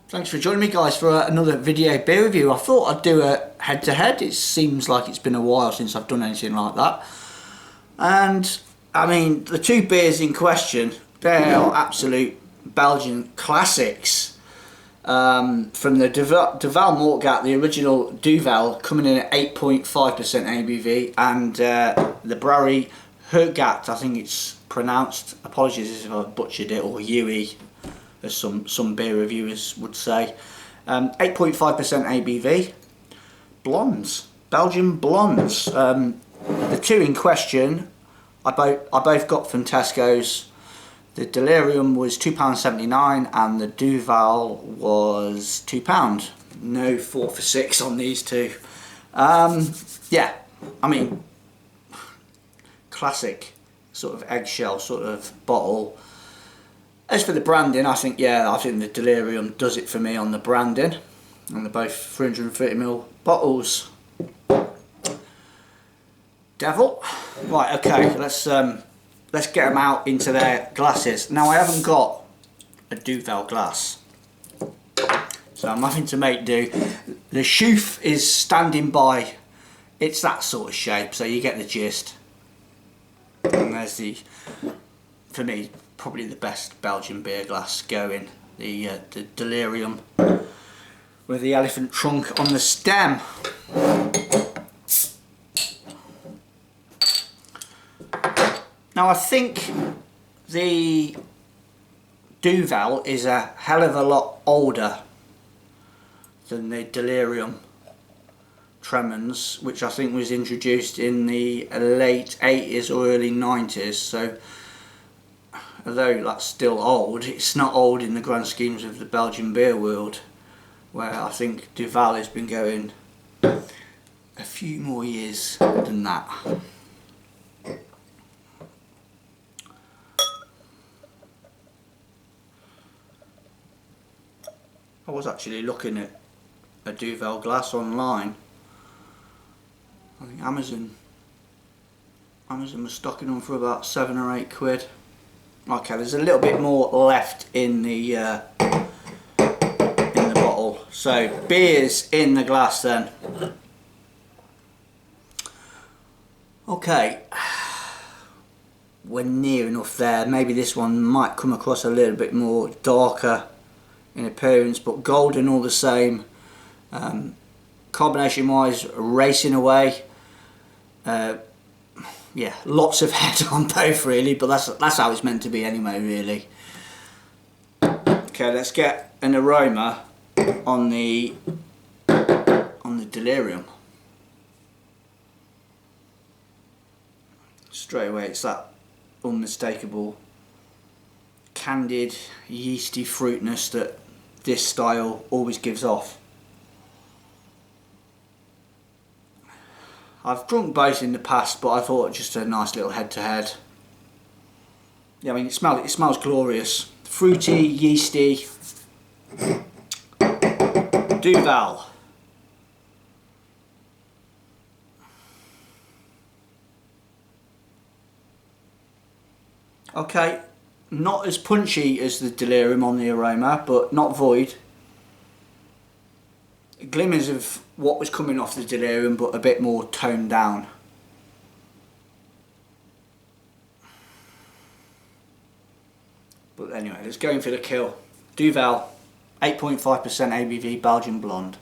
Thanks for joining me, guys, for another video beer review. I thought I'd do a head-to-head. It seems like it's been a while since I've done anything like that. And, I mean, the two beers in question, they are absolute Belgian classics. From the Duvel Mortgat, the original Duvel, coming in at 8.5% ABV, and the Brouwery Hergat, I think it's pronounced, apologies if I butchered it, or Yui, as some beer reviewers would say. 8.5% ABV. Blondes, Belgian blondes. The two in question, I both got from Tesco's. The Delirium was £2.79 and the Duvel was £2. No 4 for 6 on these two. Yeah, I mean, classic sort of eggshell sort of bottle. As for the branding, I think the Delirium does it for me on the branding. And they're both 330ml bottles. Devil. Right, okay, let's get them out into their glasses. Now, I haven't got a Duvel glass, so I'm having to make do. The Schoof is standing by. It's that sort of shape, so you get the gist. And there's the, for me, probably the best Belgian beer glass going, the Delirium with the elephant trunk on the stem. Now, I think the Duvel is a hell of a lot older than the Delirium Tremens, which I think was introduced in the late 80s or early 90s, so although that's still old, it's not old in the grand schemes of the Belgian beer world, where I think Duvel has been going a few more years than that. I was actually looking at a Duvel glass online. I think Amazon was stocking them for about £7 or £8. Okay, there's a little bit more left in the bottle. So beers in the glass then. Okay, we're near enough there. Maybe this one might come across a little bit more darker in appearance, but golden all the same. Carbonation wise, racing away. Yeah, lots of head on both really, but that's how it's meant to be anyway, really. Okay, let's get an aroma on the Delirium. Straight away, it's that unmistakable candied, yeasty fruitness that this style always gives off. I've drunk both in the past, but I thought just a nice little head-to-head. Yeah, I mean, it smells glorious. Fruity, yeasty. Duvel. Okay, not as punchy as the Delirium on the aroma, but not void. Glimmers of what was coming off the Delirium, but a bit more toned down. But anyway, let's go in for the kill. Duvel, 8.5% ABV Belgian blonde.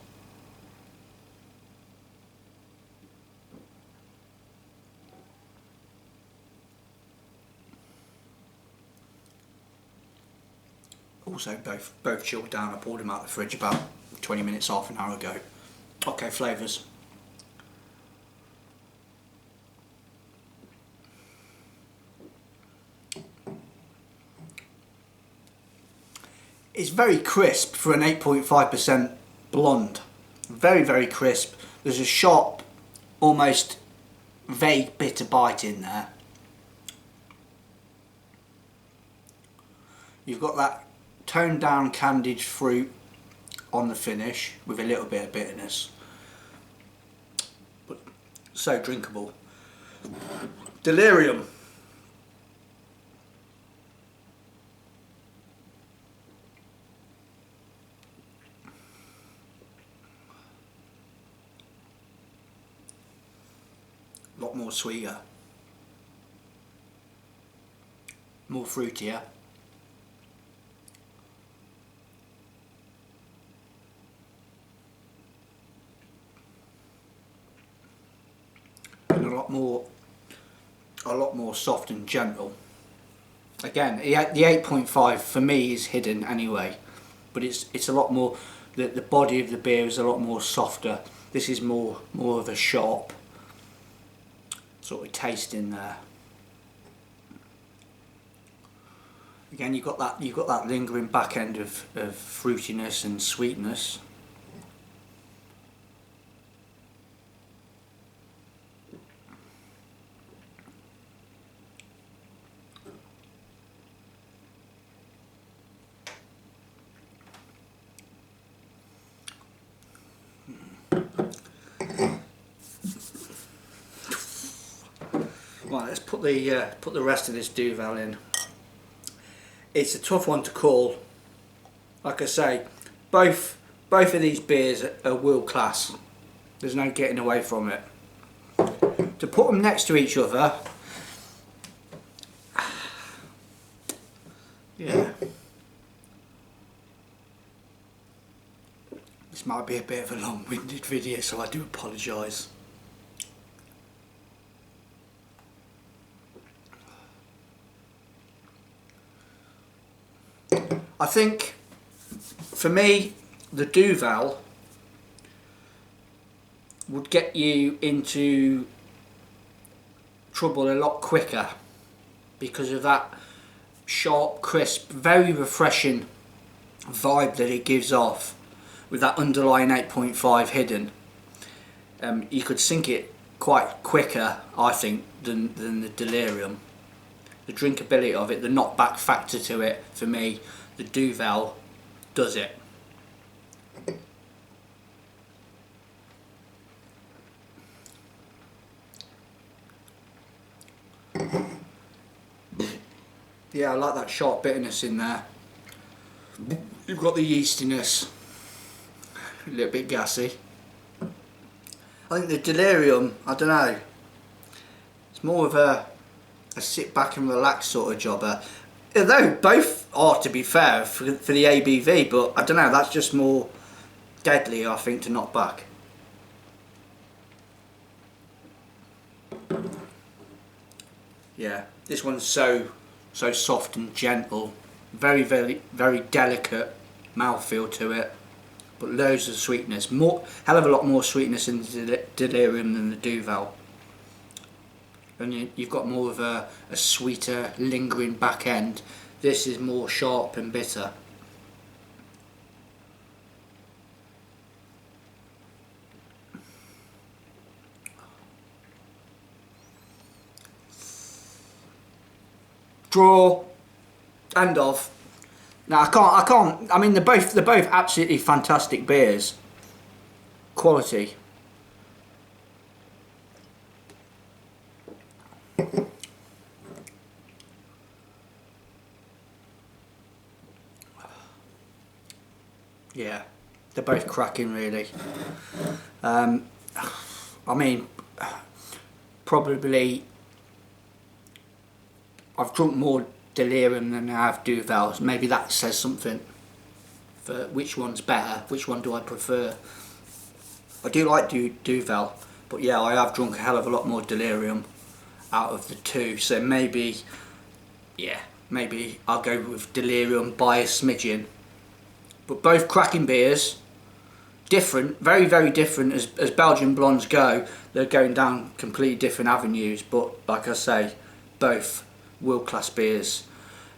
Also both chilled down. I pulled them out of the fridge about 20 minutes, half an hour ago. Okay, flavours. It's very crisp for an 8.5% blonde. Very, very crisp. There's a sharp, almost vague bitter bite in there. You've got that toned down candied fruit on the finish with a little bit of bitterness, but so drinkable. Delirium. lot more sweeter, more fruitier. And a lot more soft and gentle. Again, the 8.5 for me is hidden anyway, but it's a lot more. The body of the beer is a lot more softer. This is more of a sharp sort of taste in there. Again, you've got that lingering back end of fruitiness and sweetness. Right, let's put the rest of this Duvel in. It's a tough one to call. Like I say, both of these beers are world class. There's no getting away from it. To put them next to each other, yeah, this might be a bit of a long-winded video, so I do apologise. I think, for me, the Duvel would get you into trouble a lot quicker because of that sharp, crisp, very refreshing vibe that it gives off with that underlying 8.5 hidden. You could sink it quite quicker, I think, than the Delirium. The drinkability of it, the knockback factor to it, for me, the Duvel does it. Yeah, I like that sharp bitterness in there. You've got the yeastiness, a little bit gassy. I think the Delirium, I don't know, it's more of a sit back and relax sort of jobber. Although both are, to be fair, for the ABV, but I don't know, that's just more deadly, I think, to knock back. Yeah, this one's so soft and gentle, very delicate mouthfeel to it, but loads of sweetness, hell of a lot more sweetness in the Delirium than the Duvel. And you've got more of a sweeter, lingering back end. This is more sharp and bitter. Draw, end of. Now I can't. I mean, they're both absolutely fantastic beers. Quality. Yeah, they're both cracking, really. I mean, probably I've drunk more Delirium than I have Duvel. Maybe that says something for which one's better, which one do I prefer. I do like Duvel, but yeah, I have drunk a hell of a lot more Delirium out of the two, so maybe, yeah, maybe I'll go with Delirium by a smidgen. But both cracking beers, different, very different as Belgian blondes go. They're going down completely different avenues, but like I say, both world-class beers.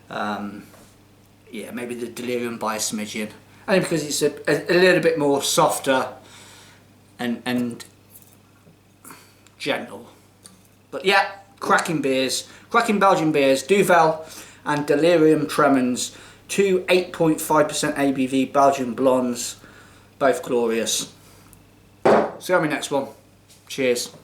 Yeah, maybe the Delirium by a smidgen, only because it's a little bit more softer and gentle. But yeah, cracking beers, cracking Belgian beers, Duvel and Delirium Tremens. Two 8.5% ABV Belgian blondes, both glorious. See you on my next one. Cheers.